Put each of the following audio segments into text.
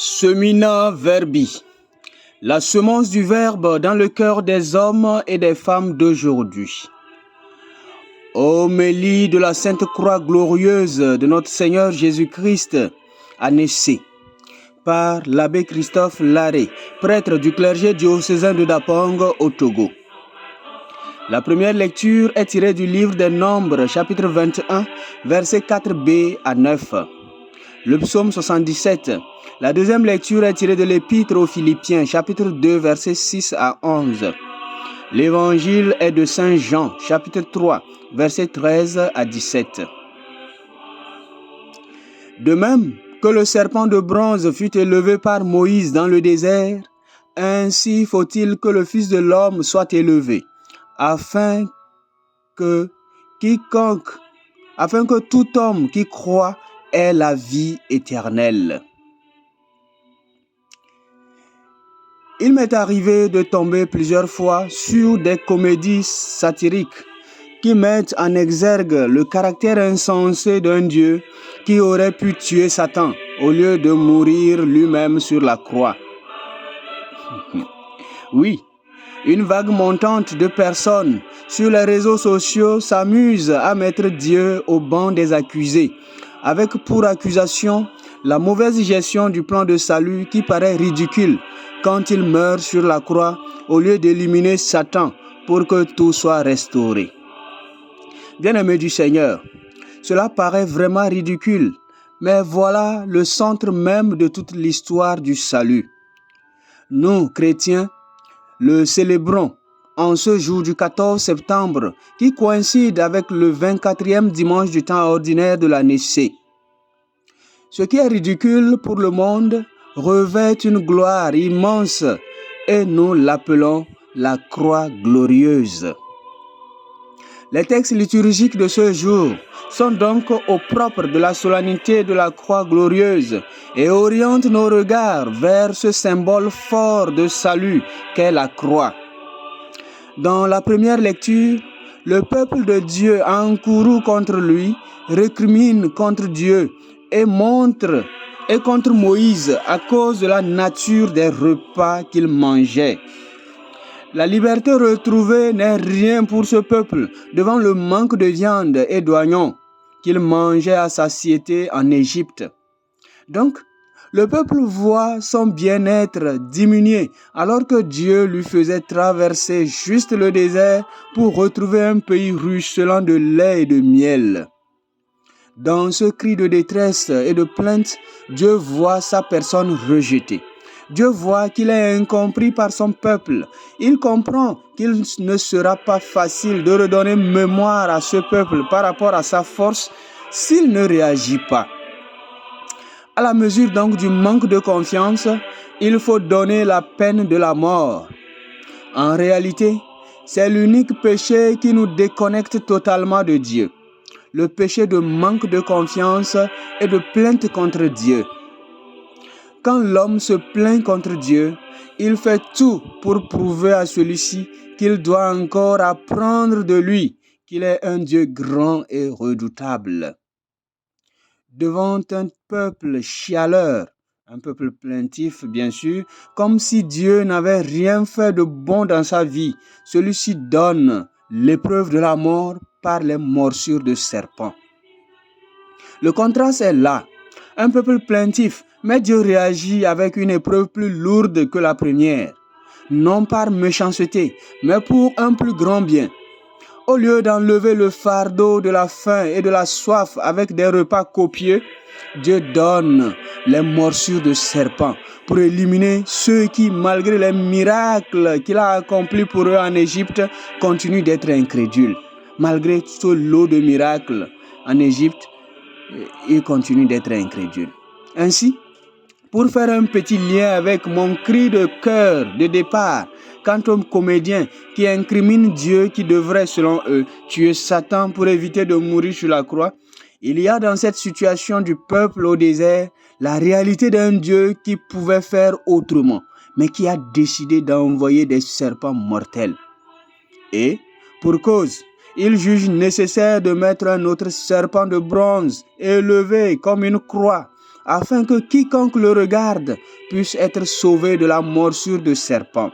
Semina Verbi, la semence du Verbe dans le cœur des hommes et des femmes d'aujourd'hui. Homélie de la Sainte Croix glorieuse de notre Seigneur Jésus-Christ à Nessé, par l'abbé Christophe Larré, prêtre du clergé diocésain de Dapong au Togo. La première lecture est tirée du livre des Nombres, chapitre 21, versets 4b à 9. Le psaume 77. La deuxième lecture est tirée de l'Épître aux Philippiens, chapitre 2, versets 6 à 11. L'évangile est de Saint Jean, chapitre 3, versets 13 à 17. De même que le serpent de bronze fut élevé par Moïse dans le désert, ainsi faut-il que le Fils de l'homme soit élevé, afin que tout homme qui croit ait la vie éternelle. Il m'est arrivé de tomber plusieurs fois sur des comédies satiriques qui mettent en exergue le caractère insensé d'un Dieu qui aurait pu tuer Satan au lieu de mourir lui-même sur la croix. Oui, une vague montante de personnes sur les réseaux sociaux s'amuse à mettre Dieu au banc des accusés, avec pour accusation la mauvaise gestion du plan de salut qui paraît ridicule quand il meurt sur la croix au lieu d'éliminer Satan pour que tout soit restauré. Bien-aimés du Seigneur, cela paraît vraiment ridicule, mais voilà le centre même de toute l'histoire du salut. Nous, chrétiens, le célébrons en ce jour du 14 septembre qui coïncide avec le 24e dimanche du temps ordinaire de la Nessé. Ce qui est ridicule pour le monde revêt une gloire immense et nous l'appelons la croix glorieuse. Les textes liturgiques de ce jour sont donc au propre de la solennité de la croix glorieuse et orientent nos regards vers ce symbole fort de salut qu'est la croix. Dans la première lecture, le peuple de Dieu encouru contre lui, récrimine contre Dieu et contre Moïse à cause de la nature des repas qu'il mangeait. La liberté retrouvée n'est rien pour ce peuple devant le manque de viande et d'oignons qu'il mangeait à satiété en Égypte. Donc, le peuple voit son bien-être diminuer alors que Dieu lui faisait traverser juste le désert pour retrouver un pays ruisselant de lait et de miel. Dans ce cri de détresse et de plainte, Dieu voit sa personne rejetée. Dieu voit qu'il est incompris par son peuple. Il comprend qu'il ne sera pas facile de redonner mémoire à ce peuple par rapport à sa force s'il ne réagit pas. À la mesure donc du manque de confiance, il faut donner la peine de la mort. En réalité, c'est l'unique péché qui nous déconnecte totalement de Dieu. Le péché de manque de confiance et de plainte contre Dieu. Quand l'homme se plaint contre Dieu, il fait tout pour prouver à celui-ci qu'il doit encore apprendre de lui, qu'il est un Dieu grand et redoutable. Devant un peuple chialeur, un peuple plaintif bien sûr, comme si Dieu n'avait rien fait de bon dans sa vie, celui-ci donne l'épreuve de la mort par les morsures de serpents. Le contraste est là. Un peuple plaintif, mais Dieu réagit avec une épreuve plus lourde que la première, non par méchanceté, mais pour un plus grand bien. Au lieu d'enlever le fardeau de la faim et de la soif avec des repas copieux, Dieu donne les morsures de serpents pour éliminer ceux qui, malgré les miracles qu'il a accomplis pour eux en Égypte, continuent d'être incrédules. Malgré ce lot de miracles en Égypte, ils continuent d'être incrédules. Ainsi, pour faire un petit lien avec mon cri de cœur de départ, quant aux comédiens qui incriminent Dieu qui devrait, selon eux, tuer Satan pour éviter de mourir sur la croix, il y a dans cette situation du peuple au désert la réalité d'un Dieu qui pouvait faire autrement, mais qui a décidé d'envoyer des serpents mortels. Et, pour cause, il juge nécessaire de mettre un autre serpent de bronze élevé comme une croix afin que quiconque le regarde puisse être sauvé de la morsure de serpent.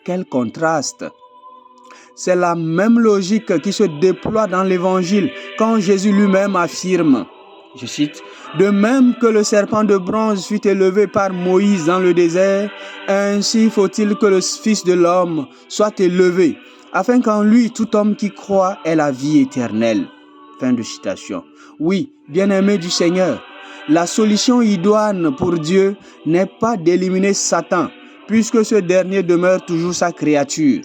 Quel contraste! C'est la même logique qui se déploie dans l'Évangile quand Jésus lui-même affirme, je cite, « De même que le serpent de bronze fut élevé par Moïse dans le désert, ainsi faut-il que le Fils de l'homme soit élevé, afin qu'en lui tout homme qui croit ait la vie éternelle. » Fin de citation. Oui, bien-aimés du Seigneur, la solution idoine pour Dieu n'est pas d'éliminer Satan, puisque ce dernier demeure toujours sa créature.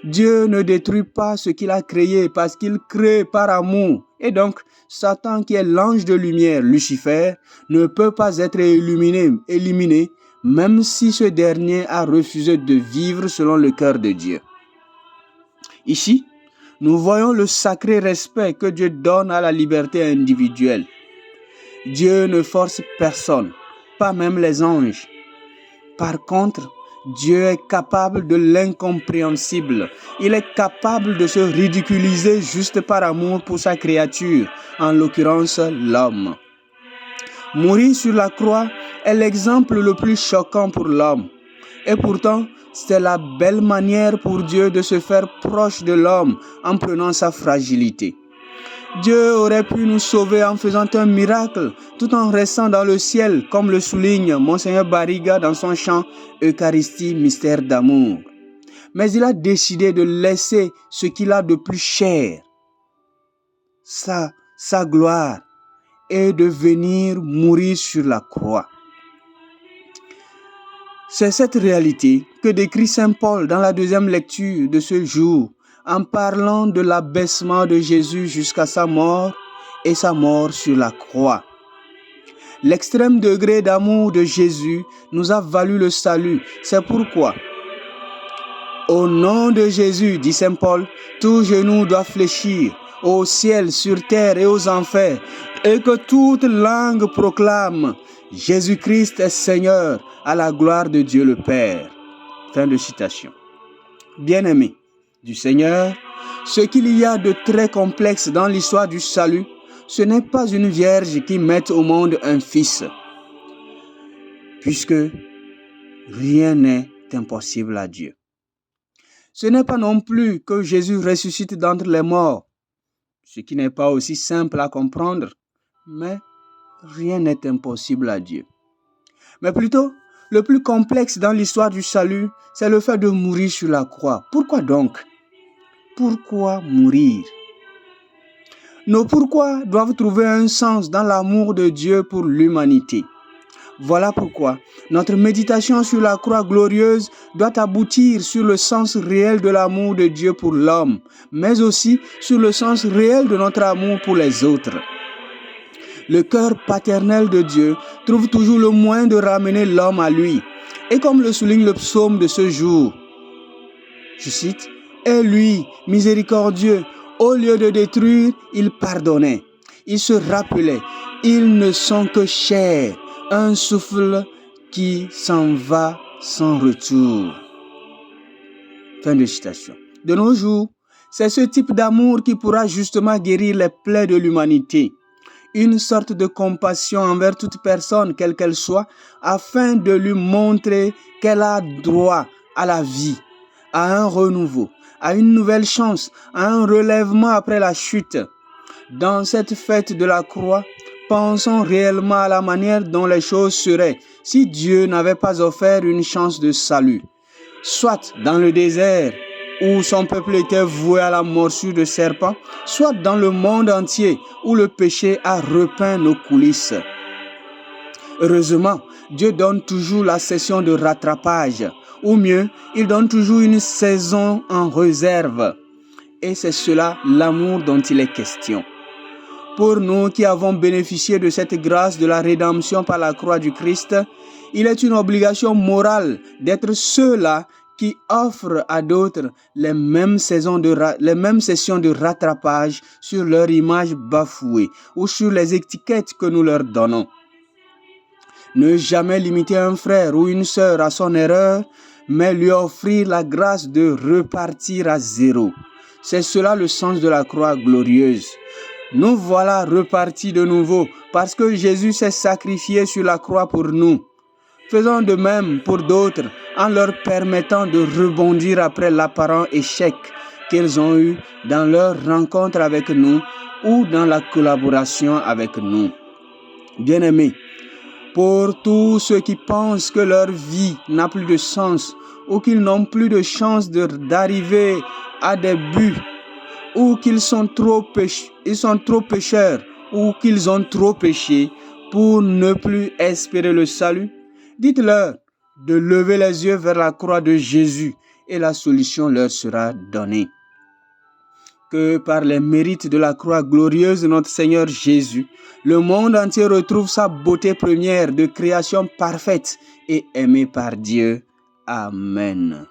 Dieu ne détruit pas ce qu'il a créé parce qu'il crée par amour. Et donc, Satan, qui est l'ange de lumière, Lucifer, ne peut pas être éliminé, même si ce dernier a refusé de vivre selon le cœur de Dieu. Ici, nous voyons le sacré respect que Dieu donne à la liberté individuelle. Dieu ne force personne, pas même les anges. Par contre, Dieu est capable de l'incompréhensible. Il est capable de se ridiculiser juste par amour pour sa créature, en l'occurrence l'homme. Mourir sur la croix est l'exemple le plus choquant pour l'homme. Et pourtant, c'est la belle manière pour Dieu de se faire proche de l'homme en prenant sa fragilité. Dieu aurait pu nous sauver en faisant un miracle, tout en restant dans le ciel, comme le souligne Monseigneur Barriga dans son chant « Eucharistie, mystère d'amour ». Mais il a décidé de laisser ce qu'il a de plus cher, sa gloire, et de venir mourir sur la croix. C'est cette réalité que décrit Saint Paul dans la deuxième lecture de ce jour, en parlant de l'abaissement de Jésus jusqu'à sa mort et sa mort sur la croix. L'extrême degré d'amour de Jésus nous a valu le salut. C'est pourquoi, au nom de Jésus, dit Saint Paul, tout genou doit fléchir au ciel, sur terre et aux enfers, et que toute langue proclame Jésus-Christ est Seigneur à la gloire de Dieu le Père. Fin de citation. Bien-aimés du Seigneur, ce qu'il y a de très complexe dans l'histoire du salut, ce n'est pas une vierge qui met au monde un fils, puisque rien n'est impossible à Dieu. Ce n'est pas non plus que Jésus ressuscite d'entre les morts, ce qui n'est pas aussi simple à comprendre, mais rien n'est impossible à Dieu. Mais plutôt, le plus complexe dans l'histoire du salut, c'est le fait de mourir sur la croix. Pourquoi donc? Pourquoi mourir? Nos pourquoi doivent trouver un sens dans l'amour de Dieu pour l'humanité. Voilà pourquoi notre méditation sur la croix glorieuse doit aboutir sur le sens réel de l'amour de Dieu pour l'homme, mais aussi sur le sens réel de notre amour pour les autres. Le cœur paternel de Dieu trouve toujours le moyen de ramener l'homme à lui. Et comme le souligne le psaume de ce jour, je cite, « Et lui, miséricordieux, au lieu de détruire, il pardonnait. Il se rappelait, ils ne sont que chair, un souffle qui s'en va sans retour. » Fin de citation. De nos jours, c'est ce type d'amour qui pourra justement guérir les plaies de l'humanité. Une sorte de compassion envers toute personne, quelle qu'elle soit, afin de lui montrer qu'elle a droit à la vie, à un renouveau, à une nouvelle chance, à un relèvement après la chute. Dans cette fête de la croix, pensons réellement à la manière dont les choses seraient si Dieu n'avait pas offert une chance de salut. Soit dans le désert, où son peuple était voué à la morsure de serpent, soit dans le monde entier, où le péché a repeint nos coulisses. Heureusement, Dieu donne toujours la session de rattrapage, ou mieux, il donne toujours une saison en réserve. Et c'est cela l'amour dont il est question. Pour nous qui avons bénéficié de cette grâce de la rédemption par la croix du Christ, il est une obligation morale d'être ceux-là qui offrent à d'autres les mêmes sessions de rattrapage sur leur image bafouée ou sur les étiquettes que nous leur donnons. Ne jamais limiter un frère ou une sœur à son erreur, mais lui offrir la grâce de repartir à zéro. C'est cela le sens de la croix glorieuse. Nous voilà repartis de nouveau parce que Jésus s'est sacrifié sur la croix pour nous. Faisons de même pour d'autres en leur permettant de rebondir après l'apparent échec qu'ils ont eu dans leur rencontre avec nous ou dans la collaboration avec nous. Bien-aimés, pour tous ceux qui pensent que leur vie n'a plus de sens ou qu'ils n'ont plus de chance d'arriver à des buts ou qu'ils sont trop pécheurs ou qu'ils ont trop péché pour ne plus espérer le salut, dites-leur de lever les yeux vers la croix de Jésus et la solution leur sera donnée. Que par les mérites de la croix glorieuse de notre Seigneur Jésus, le monde entier retrouve sa beauté première de création parfaite et aimée par Dieu. Amen.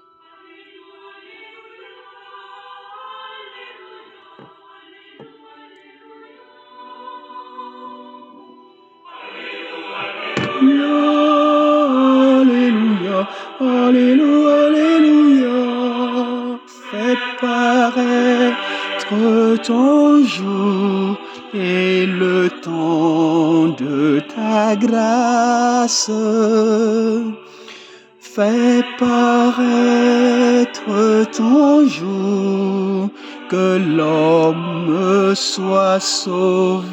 Alléluia, alléluia, alléluia. Fais paraître ton jour et le temps de ta grâce. Fais paraître ton jour, que l'homme soit sauvé.